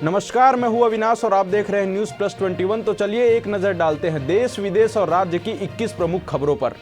नमस्कार, मैं हूं अविनाश और आप देख रहे हैं न्यूज़ प्लस 21। तो चलिए एक नज़र डालते हैं देश विदेश और राज्य की 21 प्रमुख खबरों पर।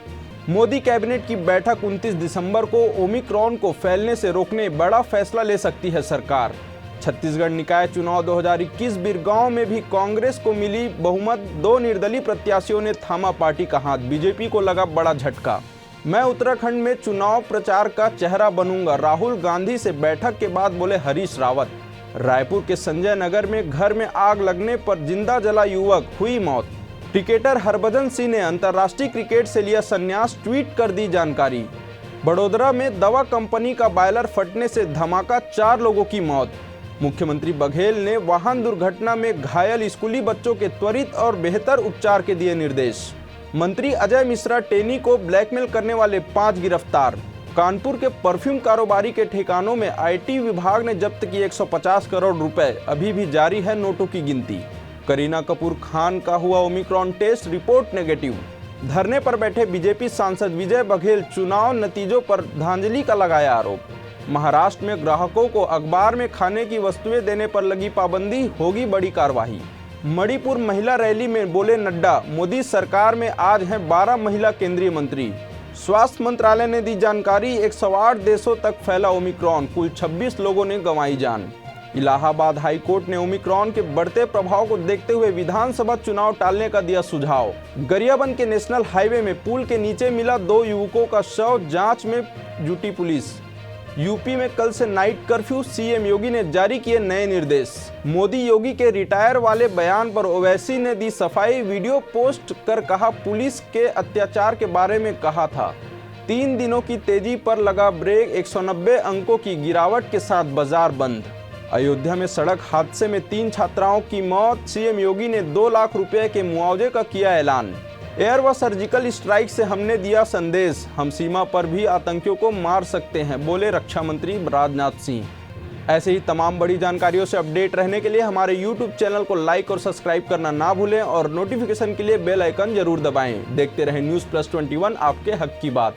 मोदी कैबिनेट की बैठक 29 दिसंबर को। ओमिक्रॉन को फैलने से रोकने बड़ा फैसला ले सकती है सरकार। छत्तीसगढ़ निकाय चुनाव 2021 बिरगांव में भी कांग्रेस को मिली बहुमत। 2 निर्दलीय प्रत्याशियों ने थामा पार्टी का हाथ। बीजेपी को लगा बड़ा झटका। मैं उत्तराखंड में चुनाव प्रचार का चेहरा बनूंगा, राहुल गांधी से बैठक के बाद बोले हरीश रावत। रायपुर के संजय नगर में घर में आग लगने पर जिंदा जला युवक, हुई मौत। क्रिकेटर हरभजन सिंह ने अंतर्राष्ट्रीय क्रिकेट से लिया संन्यास, ट्वीट कर दी जानकारी। बड़ोदरा में दवा कंपनी का बॉयलर फटने से धमाका, 4 लोगों की मौत। मुख्यमंत्री बघेल ने वाहन दुर्घटना में घायल स्कूली बच्चों के त्वरित और बेहतर उपचार के दिए निर्देश। मंत्री अजय मिश्रा टेनी को ब्लैकमेल करने वाले 5 गिरफ्तार। कानपुर के परफ्यूम कारोबारी के ठिकानों में आईटी विभाग ने जब्त किए 150 करोड़ रुपए। अभी भी जारी है नोटों की गिनती। करीना कपूर खान का हुआ ओमिक्रॉन टेस्ट, रिपोर्ट नेगेटिव। धरने पर बैठे बीजेपी सांसद विजय बघेल चुनाव नतीजों पर धांधली का लगाया आरोप। महाराष्ट्र में ग्राहकों को अखबार में खाने की वस्तुएं देने पर लगी पाबंदी, होगी बड़ी कार्रवाई। मणिपुर महिला रैली में बोले नड्डा, मोदी सरकार में आज हैं 12 महिला केंद्रीय मंत्री। स्वास्थ्य मंत्रालय ने दी जानकारी, 108 देशों तक फैला ओमिक्रॉन, कुल 26 लोगों ने गंवाई जान। इलाहाबाद हाई कोर्ट ने ओमिक्रॉन के बढ़ते प्रभाव को देखते हुए विधानसभा चुनाव टालने का दिया सुझाव। गरियाबंद के नेशनल हाईवे में पुल के नीचे मिला 2 युवकों का शव, जांच में जुटी पुलिस। यूपी में कल से नाइट कर्फ्यू, सीएम योगी ने जारी किए नए निर्देश। मोदी योगी के रिटायर वाले बयान पर ओवैसी ने दी सफाई, वीडियो पोस्ट कर कहा पुलिस के अत्याचार के बारे में कहा था। 3 दिनों की तेजी पर लगा ब्रेक, 190 अंकों की गिरावट के साथ बाजार बंद। अयोध्या में सड़क हादसे में 3 छात्राओं की मौत, सीएम योगी ने 2 लाख रुपए के मुआवजे का किया ऐलान। एयर व सर्जिकल स्ट्राइक से हमने दिया संदेश, हम सीमा पर भी आतंकियों को मार सकते हैं, बोले रक्षा मंत्री राजनाथ सिंह। ऐसे ही तमाम बड़ी जानकारियों से अपडेट रहने के लिए हमारे YouTube चैनल को लाइक और सब्सक्राइब करना ना भूलें और नोटिफिकेशन के लिए बेल आइकन जरूर दबाएं। देखते रहें न्यूज़ प्लस 21, आपके हक की बात।